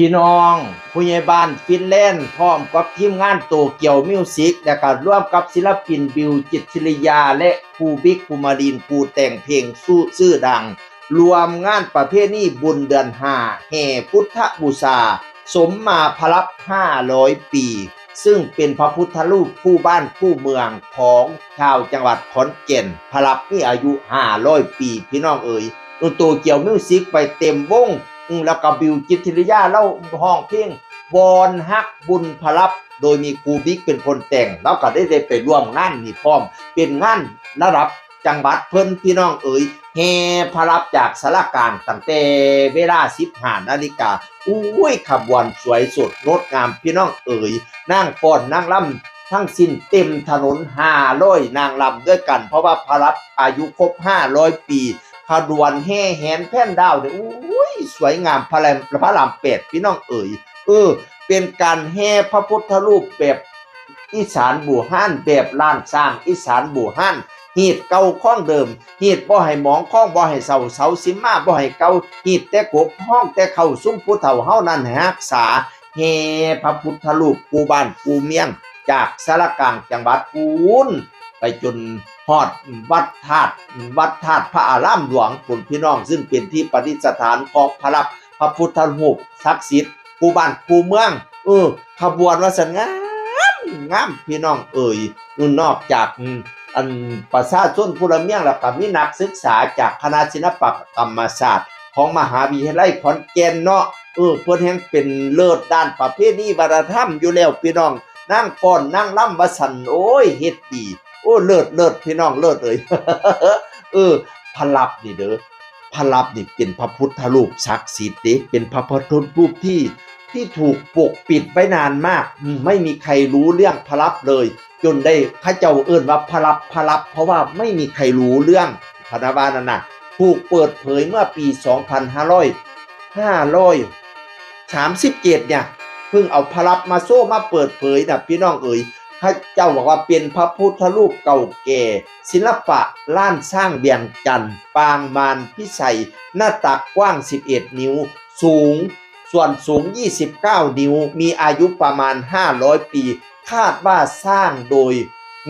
พี่น้องผู้ใหญ่บ้านฟินแลนด์พร้อมกับทีมงานโตเกียวมิวสิกและก็ร่วมกับศิลปินบิวจิตรศิริยาและครูบิ๊กภูมิรินทร์ผู้แต่งเพลงชื่อดังรวมงานประเพณีบุญเดือน5แห่พุทธบูชาสมมาพลับ500 ปีซึ่งเป็นพระพุทธรูปคู่บ้านคู่เมืองของชาวจังหวัดขอนแก่นพลับมีอายุ500 ปีพี่น้องเอ๋ยโตเกียวมิวสิกไปเต็มวงแล้วก็บิวจิตรศิริยาเล่าห้องเพลงบอนฮักบุญพลับโดยมีครูบิ๊กเป็นคนแต่งแล้วก็ได้ไปร่วมงานนี่พร้อมเป็นงานระดับจังหวัดเพิ่นพี่น้องเอ๋ยแห่พลับจากสารกลางตั้งแต่เวลา 15 นาฬิกาอุ้ยขบวนสวยสดงดงามพี่น้องเอ๋ยนั่งฟ้อนนั่งล่ำทั้งสิ้นเต็มถนน500นางลำด้วยกันเพราะว่าพลับอายุครบ500 ปีขบวนแห่แหนแผ่นดาวเนี่ยอุ้ยสวยงามพระราม8พี่น้องเอ๋ยเป็นการแห่พระพุทธรูปแบบอีสานบู่ฮั่นแบบล้านสร้างอีสานบู่ฮั่นฮีดเก่าข้องเดิมฮีดบ่ให้หมองข้องบ่ให้เสาสิมาบ่ให้เก่าฮีดแต่กบห้องแต่เข้าซุ้มผู้เฒ่าเฮานั้นให้รักษาแห่พระพุทธรูปกูบ้านกูเมียงจากสารกลางจังหวัดปูนไปจนฮอดวัดธาตุพระอารามหลวงคุณพี่น้องซึ่งเป็นที่ประดิษฐานของพระพุทธรูปศักดิ์สิทธิ์กูบ้านกูเมืองขบวนว่าสันงามพี่น้องเอ่ยนอกจากอันประชาชนพลเมืองแล้วก็มีนักศึกษาจากคณะศิลปกรรมศาสตร์ของมหาวิทยาลัยขอนแก่นเนาะเพิ่นแห่งเป็นเลิศด้านประเพณีวัฒนธรรมอยู่แล้วพี่น้องนั่งฟ้อนนั่งรำว่าซั่นโอ้ยเฮ็ดดีเลิศพี่น้องเลิศเอ้ย พระลับนี่เด้อพระลับนี่เป็นพระพุทธรูปศักดิ์สิทธิ์เด้เป็นพระพุทธรูปที่ถูกปกปิดไว้นานมากไม่มีใครรู้เรื่องพระลับเลยจนได้พระเจ้าเอิ้นว่าพระลับเพราะว่าไม่มีใครรู้เรื่องพระนาวานั่นน่ะถูกเปิดเผยเมื่อปี537เนี่ยเพิ่งเอาพระลับมาโซ่มาเปิดเผยน่ะพี่น้องเอ๋ยพระเจ้าบอกว่าเป็นพระพุทธรูปเก่าแก่ศิลปะล้านสร้างเวียงจันทร์ปางมารพิชัยหน้าตักกว้าง11 นิ้วส่วนสูง29 นิ้วมีอายุประมาณ500 ปีคาดว่าสร้างโดย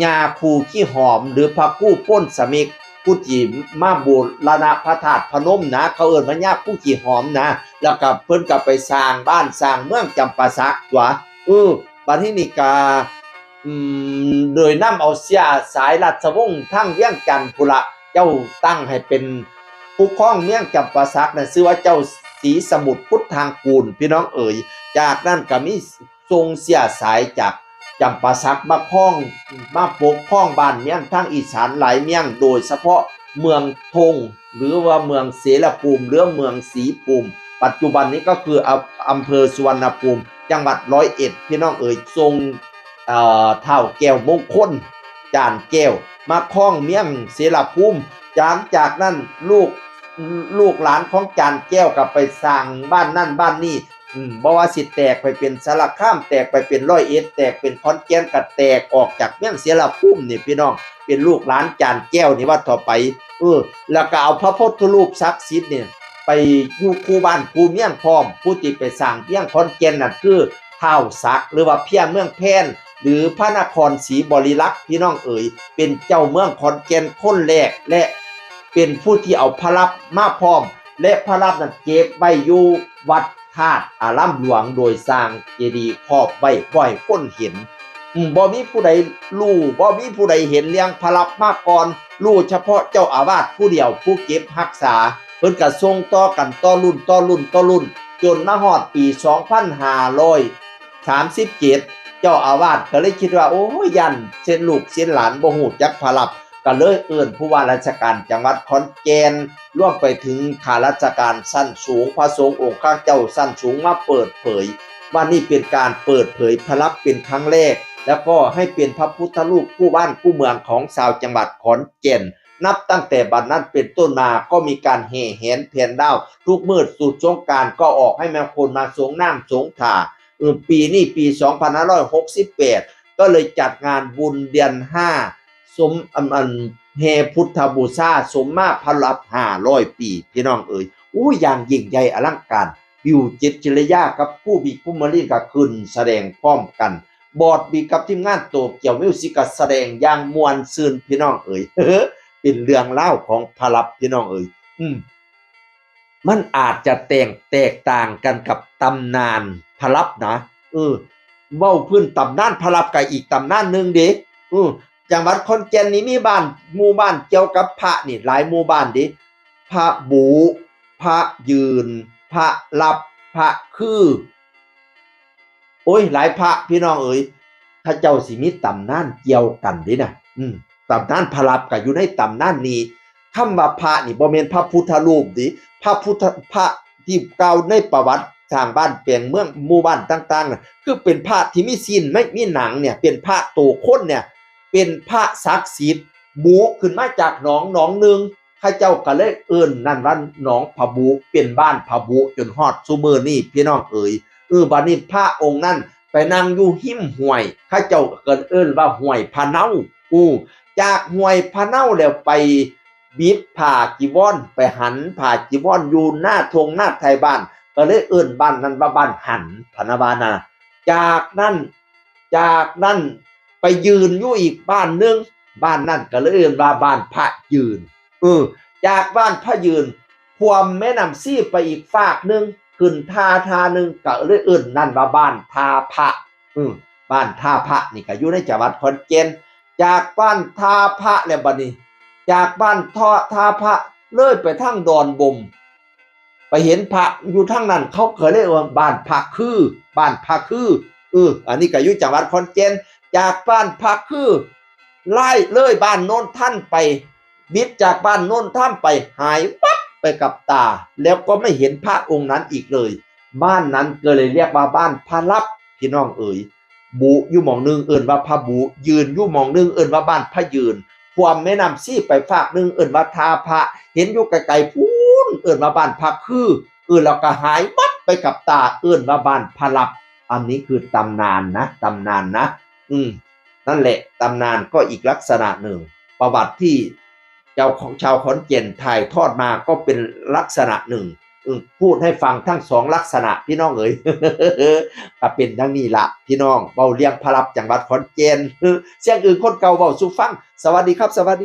ญาคูขี้หอมหรือพระกู้ป้นสมิกผู้ที่มาบูรณะพระธาตุพนมนะเขาเอิ้นว่าญาผู้ขี้หอมนะแล้วก็เพิ่นก็ไปสร้างบ้านสร้างเมืองจำปาสักตัวบัดนี้นี่กาโดยนำเอาเสียสายราชวงศ์ทั้งเวียงจันทร์พุละเจ้าตั้งให้เป็นผู้ครองเมืองจำปาสักน่ะชื่อว่าเจ้าศรีสมุทรพุทธางกูลพี่น้องเอ๋ยจากนั้นก็มีทรงเสียสายจากจำปาสักมาปกครองบ้านเมืองทางอีสานหลายเมืองโดยเฉพาะเมืองธงหรือว่าเมืองเสรภูมิหรือเมืองศรีภูมิปัจจุบันนี้ก็คืออำเภอสุวรรณภูมิจังหวัด101พี่น้องเอ๋ยทรงเท่าแก้วมงคลจานแก้วมาครองเมืองเสรภูมิจากนั้นลูกหลานของจานแก้วก็ไปสร้างบ้านนั่นบ้านนี่บ่ว่าสิแตกไปเป็นสารคามแตกไปเป็น101แตกเป็นขอนแก่นก็แตกออกจากเมืองเสรภูมินี่พี่น้องเป็นลูกหลานจานแก้วนี่ว่าต่อไปแล้วก็เอาพระพุทธรูปศักดิ์สิทธิ์เนี่ยไปอยู่คู่บ้านคู่เมืองพร้อมผู้ที่ไปสร้างเพียงขอนแก่นนั่นคือท้าวศักดิ์หรือว่าเพียงเมืองแพนหรือพระนครศรีบริลักษ์พี่น้องเอ๋ยเป็นเจ้าเมืองขอนแก่นคนแรกและเป็นผู้ที่เอาพระลับมาพร้อมและพระลับนั้นเก็บไว้อยู่วัดธาตุอารามหลวงโดยสร้างเจดีย์ครอบไว้บ่อยคนเห็นบ่มีผู้ใดรู้บ่มีผู้ใดเห็นเรื่องพระลับมาก่อนรู้เฉพาะเจ้าอาวาสผู้เดียวผู้เก็บรักษาเพิ่นก็ส่งต่อกันต่อรุ่นจนมาฮอดปี2537เจ้าอาวาสก็เลยคิดว่าโอ้ยยันเส้นลูกเส้นหลานบ่ฮู้จักพระลับก็เลยเอิ้นผู้ว่าราชการจังหวัดขอนแก่นรวมไปถึงข้าราชการชั้นสูงพระสงฆ์องค์ข้าเจ้าชั้นสูงมาเปิดเผยว่านี่เป็นการเปิดเผยพระลับเป็นครั้งแรกแล้วก็ให้เป็นพระพุทธรูปคู่บ้านคู่เมืองของชาวจังหวัดขอนแก่นนับตั้งแต่บัดนั้นเป็นต้นมาก็มีการแห่แหนแผ่นดาวทุกมื้อสุดสงกรานต์ก็ออกให้แม่คนมาสงน้ำสงท่าปีนี้ปี2568ก็เลยจัดงานบุญเดือน5สมแห่พุทธบูชาสมมาพระลับ500 ปีพี่น้องเอ๋ยอย่างยิ่งใหญ่อลังการ บิวจิตรจิรยากับผู้บิ๊กผู้มารีนก็ขึ้นแสดงพร้อมกันบอดบิ๊กกับทีมงานโตเกียวมิวสิกก็แสดงอย่างม่วนซื่นพี่น้องเอ๋ย เป็นเรื่องเล่าของพลับพี่น้องเอ๋ยมันอาจจะแตกต่างกันกับตำนานพลับนะเว้าพื้นตำนานพลับกับอีกตำนานหนึ่งเด้จังหวัดขอนแก่นนี้มีบ้านหมู่บ้านเกี่ยวกับพระนี่หลายหมู่บ้านดิพระบูพระยืนพระลับพระคือโอ้ยหลายพระพี่น้องเอ๋ยข้าเจ้าสิมีตำนานเกี่ยวกันดินะตำนานพลับก็อยู่ในตำนานนี้คำว่าพระนี่บ่แม่นพระพุทธรูปดิพระที่กล่าวในประวัติทางบ้านเปียงเมืองหมู่บ้านต่างๆคือเป็นพระที่มีศีลไม่มีหนังเนี่ยเป็นพระโตคนเนี่ยเป็นพระศักดิ์สิทธิ์บูขึ้นมาจากหนองนึงข้าเจ้าก็เลยเอิ้นนั่นว่าหนองพระบูเป็นบ้านพระบูจนฮอดซุมื้อนี้พี่น้องเอ๋ยบัดนี้พระองค์นั้นไปนั่งอยู่หิมห้วยข้าเจ้าก็เอิ้นว่าห้วยพะเนาจากห้วยพะเนาแล้วไปบิดผ่าจีวรไปหันผ่าจีวรอยู่หน้าทงหน้าไทยบ้านก็เลยเอิ้นบ้านนั้นว่าบ้านหันพะนาบานะจากนั้นไปยืนอยู่อีกบ้านนึงบ้านนั้นก็เลยเอิ้นว่าบ้านพระยืนจากบ้านพระยืนความแม่น้ำซี่ไปอีกฝากนึงขึ้นท่านึงก็เลยเอิ้นนั่นว่าบ้านท่าพระบ้านท่าพระนี่ก็อยู่ในจังหวัดขอนแก่นจากบ้านท่าพระแล้วบัดนี้จากบ้านท่าพระเลยไปทางดอนบมไปเห็นพระอยู่ทางนั้นเขาเคยเรียกว่าบ้านพระคือบ้านพระคืออันนี้ก็อยู่จังหวัดขอนแก่นจากบ้านพระคือไล่เลยบ้านโน้นท่านไปบิดจากบ้านโน้นท่านไปหายปั๊บไปกับตาแล้วก็ไม่เห็นพระองค์นั้นอีกเลยบ้านนั้นก็เลยเรียกว่าบ้านพระลับพี่น้องเอ๋ยบูอยู่หม่องนึงเอิ้นว่าพระบูยืนอยู่หม่องนึงเอิ้นว่าบ้านพระยืนความแม่น้ำซี่ไปฝากนึงเอิ้นว่าท่าพระเห็นอยู่ไกลๆพูนเอิ้นว่าบ้านพระคือแล้วก็หายปั๊บไปกับตาเอิ้นว่าบ้านพระลับอันนี้คือตำนานนะนั่นแหละตำนานก็อีกลักษณะหนึ่งประวัติที่ชาวขอนแก่นถ่ายทอดมาก็เป็นลักษณะหนึ่งพูดให้ฟังทั้งสองลักษณะพี่น้องเอ๋ย ก็เป็นดังนี้ล่ะพี่น้องเว้าเลี้ยงพระลับจังหวัดขอนแก่นเสียงอื่นคนเก่าเว้าสู่ฟังสวัสดีครับสวัสดี